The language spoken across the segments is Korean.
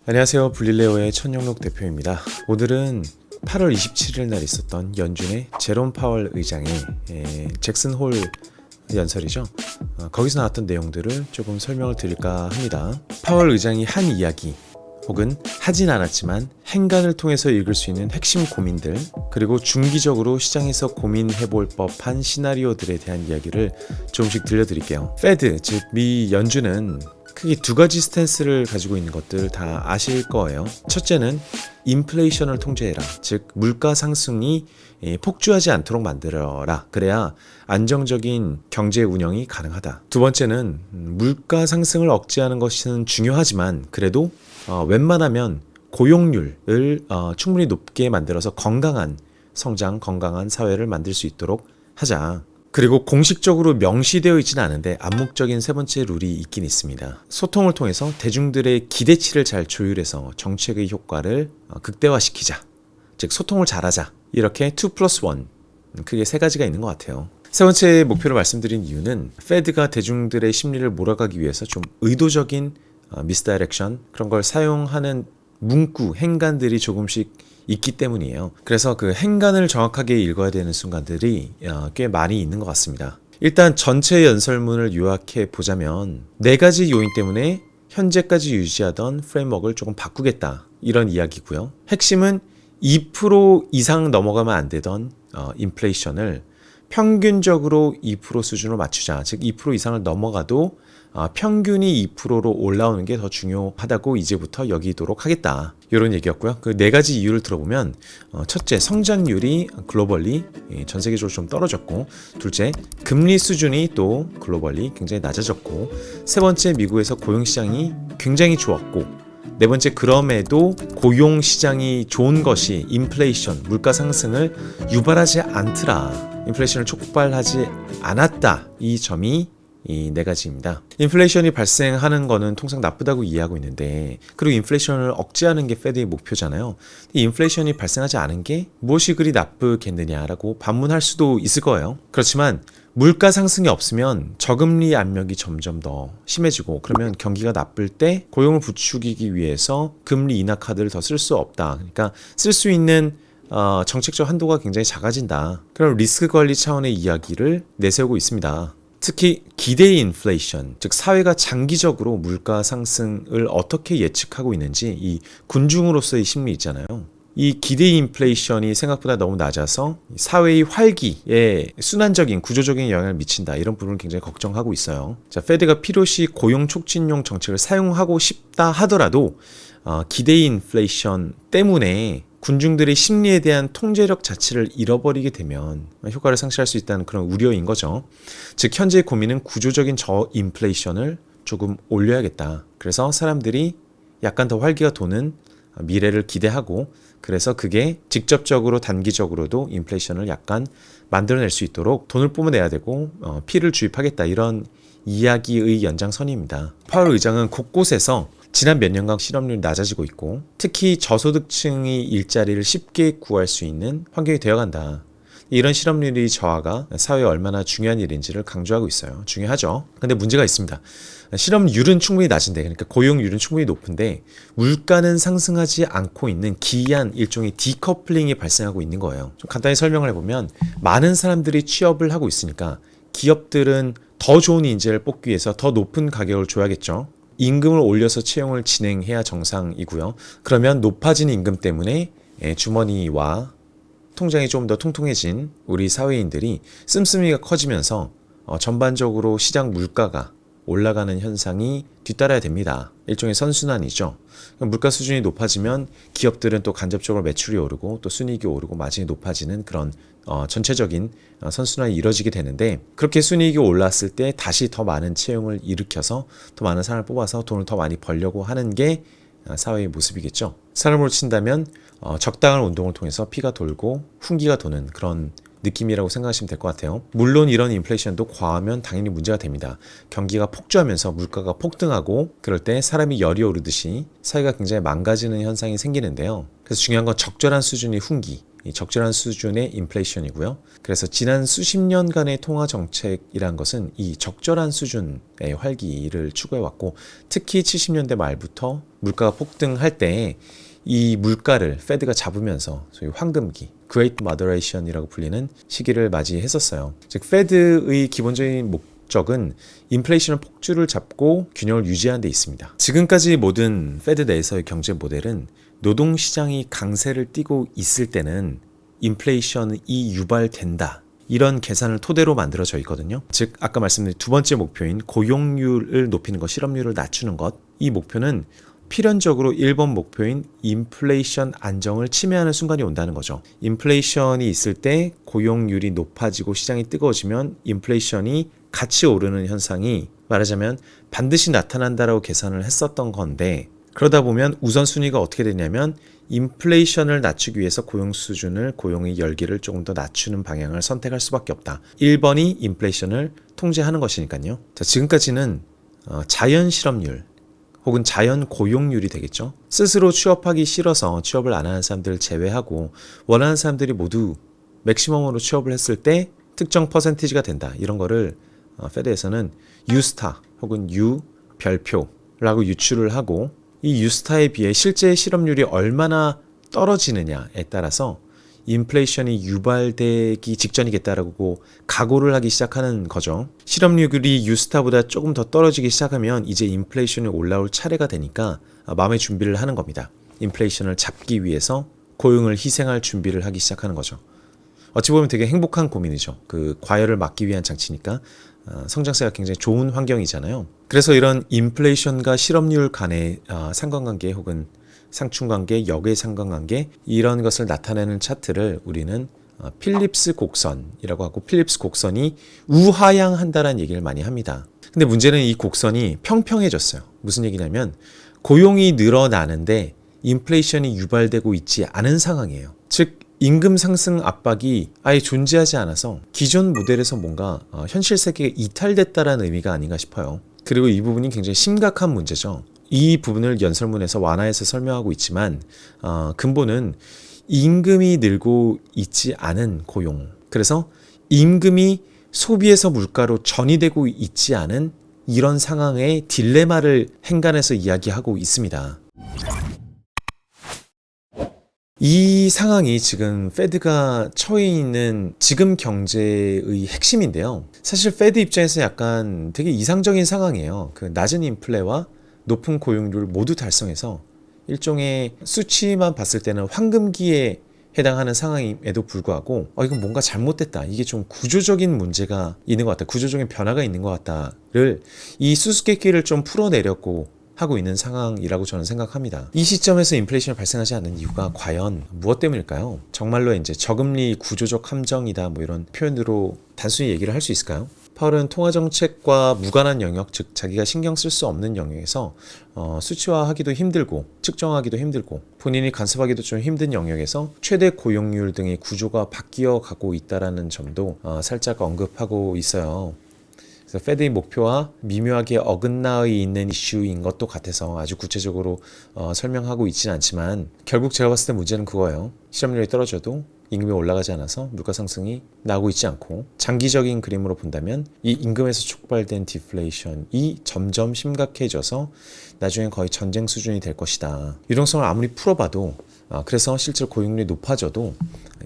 안녕하세요. 불릴레오의 천영록 대표입니다. 오늘은 8월 27일 날 있었던 연준의 제롬 파월 의장의 잭슨 홀 연설이죠. 거기서 나왔던 내용들을 조금 설명을 드릴까 합니다. 파월 의장이 한 이야기 혹은 하진 않았지만 행간을 통해서 읽을 수 있는 핵심 고민들, 그리고 중기적으로 시장에서 고민해볼 법한 시나리오들에 대한 이야기를 조금씩 들려드릴게요. 페드, 즉 미 연준은 크게 두 가지 스탠스를 가지고 있는 것들 다 아실 거예요. 첫째는 인플레이션을 통제해라. 즉 물가 상승이 폭주하지 않도록 만들어라. 그래야 안정적인 경제 운영이 가능하다. 두 번째는 물가 상승을 억제하는 것은 중요하지만 그래도 웬만하면 고용률을 충분히 높게 만들어서 건강한 성장, 건강한 사회를 만들 수 있도록 하자. 그리고 공식적으로 명시되어 있지는 않은데 암묵적인 세 번째 룰이 있긴 있습니다. 소통을 통해서 대중들의 기대치를 잘 조율해서 정책의 효과를 극대화시키자. 즉 소통을 잘하자. 이렇게 2+1 크게 세 가지가 있는 것 같아요. 세 번째 목표를 말씀드린 이유는 페드가 대중들의 심리를 몰아가기 위해서 좀 의도적인 미스다이렉션 그런 걸 사용하는 문구, 행간들이 조금씩 있기 때문이에요. 그래서 그 행간을 정확하게 읽어야 되는 순간들이 꽤 많이 있는 것 같습니다. 일단 전체 연설문을 요약해 보자면 네 가지 요인 때문에 현재까지 유지하던 프레임워크를 조금 바꾸겠다, 이런 이야기고요. 핵심은 2% 이상 넘어가면 안 되던 인플레이션을 평균적으로 2% 수준으로 맞추자. 즉 2% 이상을 넘어가도 평균이 2%로 올라오는 게 더 중요하다고 이제부터 여기도록 하겠다, 이런 얘기였고요. 그 네 가지 이유를 들어보면 첫째, 성장률이 글로벌리 전 세계적으로 좀 떨어졌고, 둘째, 금리 수준이 또 글로벌리 굉장히 낮아졌고, 세 번째, 미국에서 고용시장이 굉장히 좋았고, 네 번째, 그럼에도 고용시장이 좋은 것이 인플레이션, 물가 상승을 유발하지 않더라. 인플레이션을 촉발하지 않았다. 이 점이 이 네 가지입니다. 인플레이션이 발생하는 거는 통상 나쁘다고 이해하고 있는데, 그리고 인플레이션을 억제하는 게 페드의 목표잖아요. 이 인플레이션이 발생하지 않은 게 무엇이 그리 나쁘겠느냐라고 반문할 수도 있을 거예요. 그렇지만 물가 상승이 없으면 저금리 압력이 점점 더 심해지고, 그러면 경기가 나쁠 때 고용을 부추기기 위해서 금리 인하 카드를 더 쓸 수 없다. 그러니까 쓸 수 있는 정책적 한도가 굉장히 작아진다. 그럼 리스크 관리 차원의 이야기를 내세우고 있습니다. 특히 기대 인플레이션, 즉 사회가 장기적으로 물가 상승을 어떻게 예측하고 있는지, 이 군중으로서의 심리 있잖아요. 이 기대 인플레이션이 생각보다 너무 낮아서 사회의 활기에 순환적인 구조적인 영향을 미친다, 이런 부분을 굉장히 걱정하고 있어요. 자, 페드가 필요시 고용 촉진용 정책을 사용하고 싶다 하더라도 기대 인플레이션 때문에 군중들의 심리에 대한 통제력 자체를 잃어버리게 되면 효과를 상실할 수 있다는 그런 우려인 거죠. 즉 현재의 고민은 구조적인 저인플레이션을 조금 올려야겠다. 그래서 사람들이 약간 더 활기가 도는 미래를 기대하고, 그래서 그게 직접적으로 단기적으로도 인플레이션을 약간 만들어낼 수 있도록 돈을 뿜어내야 되고 피를 주입하겠다, 이런 이야기의 연장선입니다. 파월 의장은 곳곳에서 지난 몇 년간 실업률이 낮아지고 있고, 특히 저소득층이 일자리를 쉽게 구할 수 있는 환경이 되어간다, 이런 실업률의 저하가 사회에 얼마나 중요한 일인지를 강조하고 있어요. 중요하죠. 근데 문제가 있습니다. 실업률은 충분히 낮은데, 그러니까 고용률은 충분히 높은데 물가는 상승하지 않고 있는 기이한 일종의 디커플링이 발생하고 있는 거예요. 좀 간단히 설명을 해보면, 많은 사람들이 취업을 하고 있으니까 기업들은 더 좋은 인재를 뽑기 위해서 더 높은 가격을 줘야겠죠. 임금을 올려서 채용을 진행해야 정상이고요. 그러면 높아진 임금 때문에 주머니와 통장이 좀 더 통통해진 우리 사회인들이 씀씀이가 커지면서 전반적으로 시장 물가가 올라가는 현상이 뒤따라야 됩니다. 일종의 선순환이죠. 물가 수준이 높아지면 기업들은 또 간접적으로 매출이 오르고 또 순이익이 오르고 마진이 높아지는 그런 전체적인 선순환이 이루어지게 되는데, 그렇게 순이익이 올랐을 때 다시 더 많은 채용을 일으켜서 더 많은 사람을 뽑아서 돈을 더 많이 벌려고 하는 게 사회의 모습이겠죠. 사람으로 친다면 적당한 운동을 통해서 피가 돌고 훈기가 도는 그런 느낌이라고 생각하시면 될 것 같아요. 물론 이런 인플레이션도 과하면 당연히 문제가 됩니다. 경기가 폭주하면서 물가가 폭등하고, 그럴 때 사람이 열이 오르듯이 사회가 굉장히 망가지는 현상이 생기는데요. 그래서 중요한 건 적절한 수준의 훈기, 이 적절한 수준의 인플레이션이고요. 그래서 지난 수십 년간의 통화 정책이란 것은 이 적절한 수준의 활기를 추구해왔고, 특히 70년대 말부터 물가가 폭등할 때 이 물가를 페드가 잡으면서 소위 황금기, Great Moderation이라고 불리는 시기를 맞이했었어요. 즉 페드의 기본적인 목적은 인플레이션의 폭주를 잡고 균형을 유지하는 데 있습니다. 지금까지 모든 페드 내에서의 경제 모델은 노동시장이 강세를 띠고 있을 때는 인플레이션이 유발된다, 이런 계산을 토대로 만들어져 있거든요. 즉 아까 말씀드린 두 번째 목표인 고용률을 높이는 것, 실업률을 낮추는 것, 이 목표는 필연적으로 1번 목표인 인플레이션 안정을 침해하는 순간이 온다는 거죠. 인플레이션이 있을 때 고용률이 높아지고 시장이 뜨거워지면 인플레이션이 같이 오르는 현상이 말하자면 반드시 나타난다라고 계산을 했었던 건데, 그러다 보면 우선순위가 어떻게 되냐면 인플레이션을 낮추기 위해서 고용 수준을, 고용의 열기를 조금 더 낮추는 방향을 선택할 수밖에 없다. 1번이 인플레이션을 통제하는 것이니까요. 자, 지금까지는 자연 실업률 혹은 자연 고용률이 되겠죠. 스스로 취업하기 싫어서 취업을 안 하는 사람들을 제외하고 원하는 사람들이 모두 맥시멈으로 취업을 했을 때 특정 퍼센티지가 된다, 이런 거를 페드에서는 유스타 혹은 유 별표라고 유추를 하고, 이 유스타에 비해 실제 실업률이 얼마나 떨어지느냐에 따라서 인플레이션이 유발되기 직전이겠다라고 각오를 하기 시작하는 거죠. 실업률이 유스타보다 조금 더 떨어지기 시작하면 이제 인플레이션이 올라올 차례가 되니까 마음의 준비를 하는 겁니다. 인플레이션을 잡기 위해서 고용을 희생할 준비를 하기 시작하는 거죠. 어찌 보면 되게 행복한 고민이죠. 그 과열을 막기 위한 장치니까 성장세가 굉장히 좋은 환경이잖아요. 그래서 이런 인플레이션과 실업률 간의 상관관계 혹은 상충관계, 역의 상관관계, 이런 것을 나타내는 차트를 우리는 필립스 곡선이라고 하고, 필립스 곡선이 우하향한다라는 얘기를 많이 합니다. 근데 문제는 이 곡선이 평평해졌어요. 무슨 얘기냐면 고용이 늘어나는데 인플레이션이 유발되고 있지 않은 상황이에요. 즉 임금 상승 압박이 아예 존재하지 않아서 기존 모델에서 뭔가 현실 세계에 이탈됐다라는 의미가 아닌가 싶어요. 그리고 이 부분이 굉장히 심각한 문제죠. 이 부분을 연설문에서 완화해서 설명하고 있지만 근본은 임금이 늘고 있지 않은 고용, 그래서 임금이 소비에서 물가로 전이되고 있지 않은 이런 상황의 딜레마를 행간해서 이야기하고 있습니다. 이 상황이 지금 페드가 처해 있는 지금 경제의 핵심인데요. 사실 페드 입장에서 약간 되게 이상적인 상황이에요. 그 낮은 인플레와 높은 고용률을 모두 달성해서 일종의 수치만 봤을 때는 황금기에 해당하는 상황임에도 불구하고 이건 뭔가 잘못됐다, 이게 좀 구조적인 문제가 있는 것 같다, 구조적인 변화가 있는 것 같다를 이 수수께끼를 좀 풀어내려고 하고 있는 상황이라고 저는 생각합니다. 이 시점에서 인플레이션이 발생하지 않는 이유가 과연 무엇 때문일까요? 정말로 이제 저금리 구조적 함정이다, 뭐 이런 표현으로 단순히 얘기를 할 수 있을까요? 파월은 통화정책과 무관한 영역, 즉 자기가 신경 쓸 수 없는 영역에서 수치화하기도 힘들고 측정하기도 힘들고 본인이 간섭하기도 좀 힘든 영역에서 최대 고용률 등의 구조가 바뀌어 가고 있다는 점도 살짝 언급하고 있어요. 그래서 페드의 목표와 미묘하게 어긋나 있는 이슈인 것도 같아서 아주 구체적으로 설명하고 있지는 않지만, 결국 제가 봤을 때 문제는 그거예요. 실업률이 떨어져도 임금이 올라가지 않아서 물가 상승이 나오고 있지 않고, 장기적인 그림으로 본다면 이 임금에서 촉발된 디플레이션이 점점 심각해져서 나중에 거의 전쟁 수준이 될 것이다. 유동성을 아무리 풀어봐도 그래서 실제로 고용률이 높아져도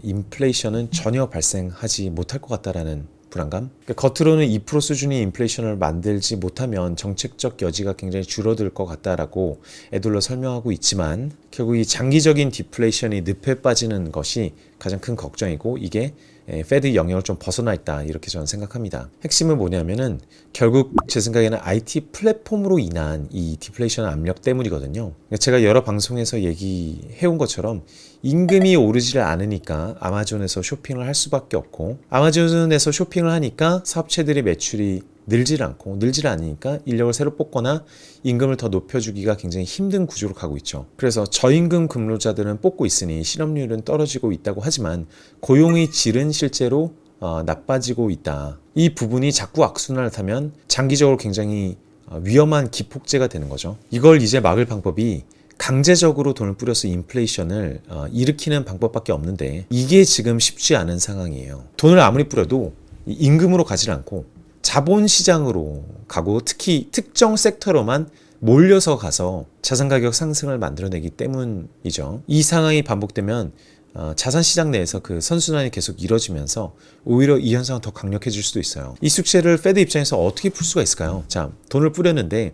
인플레이션은 전혀 발생하지 못할 것 같다라는 불안감? 그러니까 겉으로는 2% 수준의 인플레이션을 만들지 못하면 정책적 여지가 굉장히 줄어들 것 같다라고 애둘러 설명하고 있지만, 결국 이 장기적인 디플레이션이 늪에 빠지는 것이 가장 큰 걱정이고, 이게 페드 영역을 좀 벗어나 있다, 이렇게 저는 생각합니다. 핵심은 뭐냐면은 결국 제 생각에는 IT 플랫폼으로 인한 이 디플레이션 압력 때문이거든요. 그러니까 제가 여러 방송에서 얘기해온 것처럼 임금이 오르지를 않으니까 아마존에서 쇼핑을 할 수밖에 없고, 아마존에서 쇼핑을 하니까 사업체들의 매출이 늘질 않고, 늘질 않으니까 인력을 새로 뽑거나 임금을 더 높여주기가 굉장히 힘든 구조로 가고 있죠. 그래서 저임금 근로자들은 뽑고 있으니 실업률은 떨어지고 있다고 하지만 고용의 질은 실제로 나빠지고 있다. 이 부분이 자꾸 악순환을 타면 장기적으로 굉장히 위험한 기폭제가 되는 거죠. 이걸 이제 막을 방법이 강제적으로 돈을 뿌려서 인플레이션을 일으키는 방법밖에 없는데 이게 지금 쉽지 않은 상황이에요. 돈을 아무리 뿌려도 임금으로 가지 않고 자본시장으로 가고 특히 특정 섹터로만 몰려서 가서 자산 가격 상승을 만들어내기 때문이죠. 이 상황이 반복되면 자산시장 내에서 그 선순환이 계속 이뤄지면서 오히려 이 현상은 더 강력해질 수도 있어요. 이 숙제를 페드 입장에서 어떻게 풀 수가 있을까요? 자, 돈을 뿌렸는데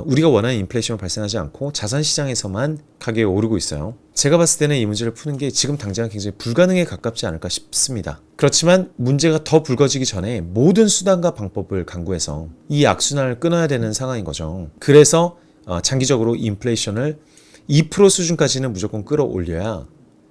우리가 원하는 인플레이션이 발생하지 않고 자산시장에서만 가격이 오르고 있어요. 제가 봤을 때는 이 문제를 푸는 게 지금 당장 굉장히 불가능에 가깝지 않을까 싶습니다. 그렇지만 문제가 더 불거지기 전에 모든 수단과 방법을 강구해서 이 악순환을 끊어야 되는 상황인 거죠. 그래서 장기적으로 인플레이션을 2% 수준까지는 무조건 끌어올려야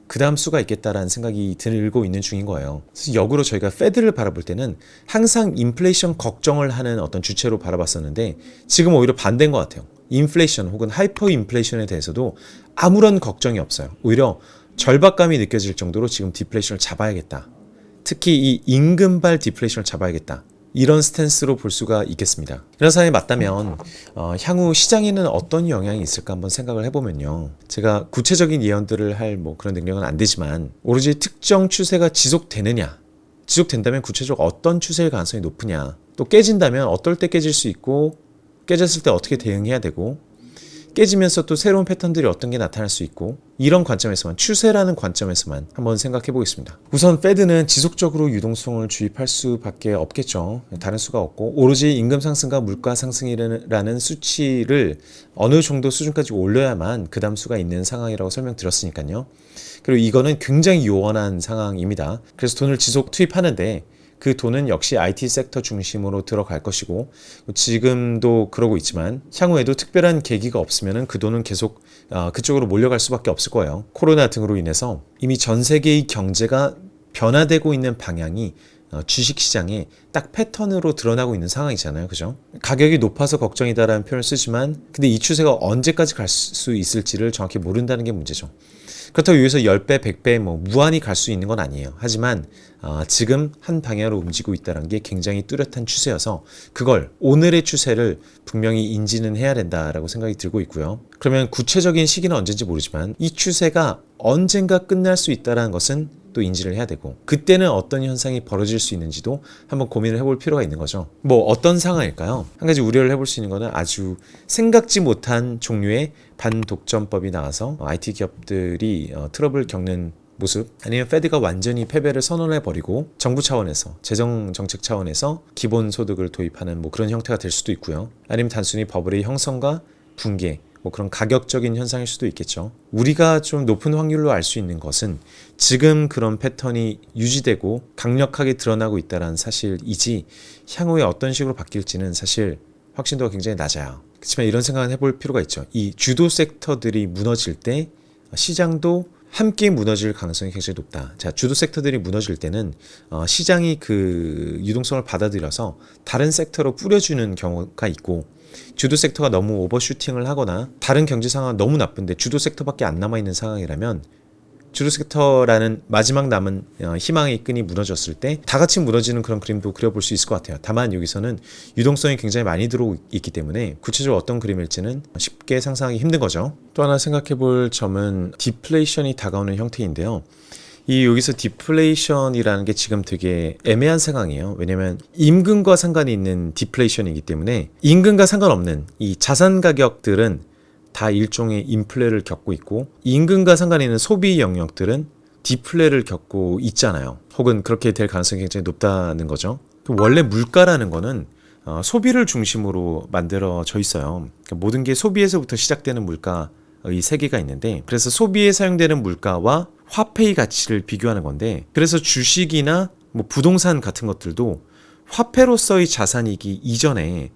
그 다음 수가 있겠다라는 생각이 들고 있는 중인 거예요. 그래서 역으로 저희가 페드를 바라볼 때는 항상 인플레이션 걱정을 하는 어떤 주체로 바라봤었는데 지금 오히려 반대인 것 같아요. 인플레이션 혹은 하이퍼 인플레이션에 대해서도 아무런 걱정이 없어요. 오히려 절박감이 느껴질 정도로 지금 디플레이션을 잡아야겠다. 특히 이 임금발 디플레이션을 잡아야겠다. 이런 스탠스로 볼 수가 있겠습니다. 이런 상황이 맞다면 향후 시장에는 어떤 영향이 있을까 한번 생각을 해보면요. 제가 구체적인 예언들을 할 그런 능력은 안 되지만 오로지 특정 추세가 지속되느냐, 지속된다면 구체적으로 어떤 추세일 가능성이 높으냐, 또 깨진다면 어떨 때 깨질 수 있고 깨졌을 때 어떻게 대응해야 되고 깨지면서 또 새로운 패턴들이 어떤 게 나타날 수 있고 이런 관점에서만 추세라는 관점에서만 한번 생각해 보겠습니다. 우선 페드는 지속적으로 유동성을 주입할 수밖에 없겠죠. 다른 수가 없고 오로지 임금 상승과 물가 상승이라는 수치를 어느 정도 수준까지 올려야만 그 다음 수가 있는 상황이라고 설명드렸으니까요. 그리고 이거는 굉장히 요원한 상황입니다. 그래서 돈을 지속 투입하는데 그 돈은 역시 IT 섹터 중심으로 들어갈 것이고 지금도 그러고 있지만 향후에도 특별한 계기가 없으면 그 돈은 계속 그쪽으로 몰려갈 수밖에 없을 거예요. 코로나 등으로 인해서 이미 전 세계의 경제가 변화되고 있는 방향이 주식시장에 딱 패턴으로 드러나고 있는 상황이잖아요. 그죠? 가격이 높아서 걱정이다라는 표현을 쓰지만 근데 이 추세가 언제까지 갈 수 있을지를 정확히 모른다는 게 문제죠. 그렇다고 여기서 10배, 100배 무한히 갈 수 있는 건 아니에요. 하지만 지금 한 방향으로 움직이고 있다는 게 굉장히 뚜렷한 추세여서 그걸 오늘의 추세를 분명히 인지는 해야 된다라고 생각이 들고 있고요. 그러면 구체적인 시기는 언제인지 모르지만 이 추세가 언젠가 끝날 수 있다는 것은 또 인지를 해야 되고 그때는 어떤 현상이 벌어질 수 있는지도 한번 고민을 해볼 필요가 있는 거죠. 어떤 상황일까요? 한 가지 우려를 해볼 수 있는 거는 아주 생각지 못한 종류의 반독점법이 나와서 IT 기업들이 트러블 겪는 모습 아니면 페드가 완전히 패배를 선언해버리고 정부 차원에서 재정정책 차원에서 기본소득을 도입하는 그런 형태가 될 수도 있고요. 아니면 단순히 버블의 형성과 붕괴 그런 가격적인 현상일 수도 있겠죠. 우리가 좀 높은 확률로 알 수 있는 것은 지금 그런 패턴이 유지되고 강력하게 드러나고 있다는 사실이지 향후에 어떤 식으로 바뀔지는 사실 확신도가 굉장히 낮아요. 그렇지만 이런 생각을 해볼 필요가 있죠. 이 주도 섹터들이 무너질 때 시장도 함께 무너질 가능성이 굉장히 높다. 자, 주도 섹터들이 무너질 때는 시장이 그 유동성을 받아들여서 다른 섹터로 뿌려주는 경우가 있고 주도 섹터가 너무 오버슈팅을 하거나 다른 경제 상황은 너무 나쁜데 주도 섹터밖에 안 남아있는 상황이라면 주도 섹터라는 마지막 남은 희망의 끈이 무너졌을 때 다 같이 무너지는 그런 그림도 그려볼 수 있을 것 같아요. 다만 여기서는 유동성이 굉장히 많이 들어오고 있기 때문에 구체적으로 어떤 그림일지는 쉽게 상상하기 힘든 거죠. 또 하나 생각해 볼 점은 디플레이션이 다가오는 형태인데요. 여기서 디플레이션이라는 게 지금 되게 애매한 상황이에요. 왜냐면 임금과 상관이 있는 디플레이션이기 때문에 임금과 상관없는 이 자산 가격들은 다 일종의 인플레를 겪고 있고 임금과 상관이 있는 소비 영역들은 디플레를 겪고 있잖아요. 혹은 그렇게 될 가능성이 굉장히 높다는 거죠. 원래 물가라는 거는 소비를 중심으로 만들어져 있어요. 그러니까 모든 게 소비에서부터 시작되는 물가의 세계가 있는데 그래서 소비에 사용되는 물가와 화폐의 가치를 비교하는 건데 그래서 주식이나 부동산 같은 것들도 화폐로서의 자산이기 이전에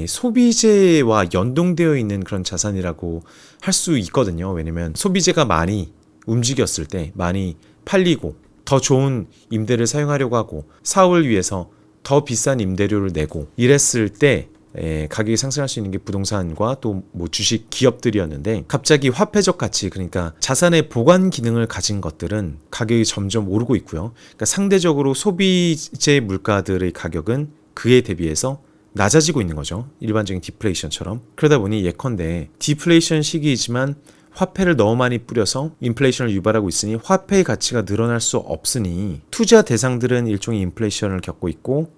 소비재와 연동되어 있는 그런 자산이라고 할 수 있거든요. 왜냐면 소비재가 많이 움직였을 때 많이 팔리고 더 좋은 임대를 사용하려고 하고 사업을 위해서 더 비싼 임대료를 내고 이랬을 때 가격이 상승할 수 있는 게 부동산과 또 주식 기업들이었는데 갑자기 화폐적 가치 그러니까 자산의 보관 기능을 가진 것들은 가격이 점점 오르고 있고요. 그러니까 상대적으로 소비재 물가들의 가격은 그에 대비해서 낮아지고 있는 거죠. 일반적인 디플레이션처럼. 그러다 보니 예컨대 디플레이션 시기이지만 화폐를 너무 많이 뿌려서 인플레이션을 유발하고 있으니 화폐의 가치가 늘어날 수 없으니 투자 대상들은 일종의 인플레이션을 겪고 있고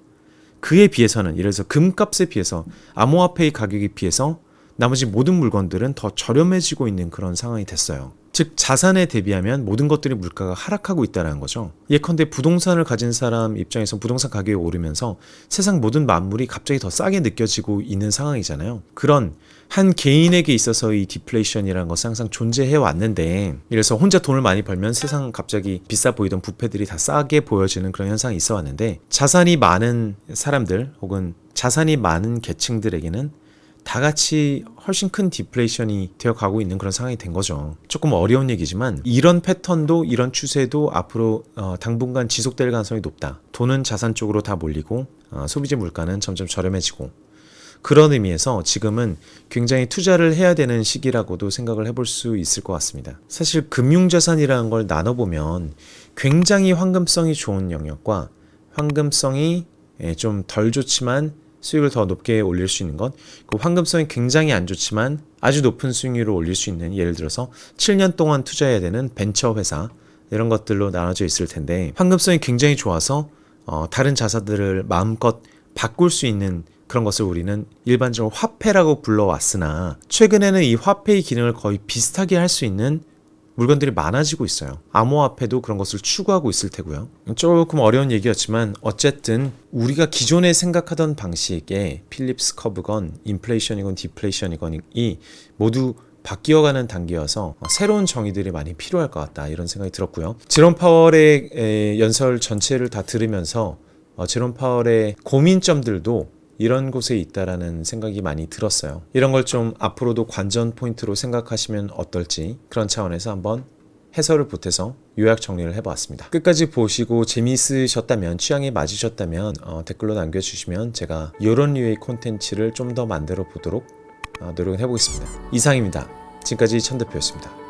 그에 비해서는 예를 들어서 금값에 비해서 암호화폐의 가격에 비해서 나머지 모든 물건들은 더 저렴해지고 있는 그런 상황이 됐어요. 즉 자산에 대비하면 모든 것들이 물가가 하락하고 있다는 거죠. 예컨대 부동산을 가진 사람 입장에서 부동산 가격이 오르면서 세상 모든 만물이 갑자기 더 싸게 느껴지고 있는 상황이잖아요. 그런 한 개인에게 있어서 이 디플레이션이라는 것은 항상 존재해 왔는데, 이래서 혼자 돈을 많이 벌면 세상 갑자기 비싸 보이던 부패들이 다 싸게 보여지는 그런 현상이 있어 왔는데, 자산이 많은 사람들 혹은 자산이 많은 계층들에게는 다 같이 훨씬 큰 디플레이션이 되어 가고 있는 그런 상황이 된 거죠. 조금 어려운 얘기지만 이런 패턴도 이런 추세도 앞으로 당분간 지속될 가능성이 높다. 돈은 자산 쪽으로 다 몰리고 소비재 물가는 점점 저렴해지고, 그런 의미에서 지금은 굉장히 투자를 해야 되는 시기라고도 생각을 해볼 수 있을 것 같습니다. 사실 금융자산이라는 걸 나눠보면 굉장히 황금성이 좋은 영역과 황금성이 좀 덜 좋지만 수익을 더 높게 올릴 수 있는 것, 그 황금성이 굉장히 안 좋지만 아주 높은 수익률을 올릴 수 있는, 예를 들어서 7년 동안 투자해야 되는 벤처 회사, 이런 것들로 나눠져 있을 텐데, 황금성이 굉장히 좋아서 다른 자산들을 마음껏 바꿀 수 있는 그런 것을 우리는 일반적으로 화폐라고 불러왔으나, 최근에는 이 화폐의 기능을 거의 비슷하게 할 수 있는 물건들이 많아지고 있어요. 암호화폐도 그런 것을 추구하고 있을 테고요. 조금 어려운 얘기였지만 어쨌든 우리가 기존에 생각하던 방식의 필립스 커브건, 인플레이션이건 디플레이션이건이 모두 바뀌어가는 단계여서 새로운 정의들이 많이 필요할 것 같다, 이런 생각이 들었고요. 제롬 파월의 연설 전체를 다 들으면서 제롬 파월의 고민점들도 이런 곳에 있다라는 생각이 많이 들었어요. 이런 걸 좀 앞으로도 관전 포인트로 생각하시면 어떨지, 그런 차원에서 한번 해설을 보태서 요약 정리를 해보았습니다. 끝까지 보시고 재미있으셨다면, 취향에 맞으셨다면 댓글로 남겨주시면 제가 이런 류의 콘텐츠를 좀 더 만들어 보도록 노력을 해보겠습니다. 이상입니다. 지금까지 천 대표였습니다.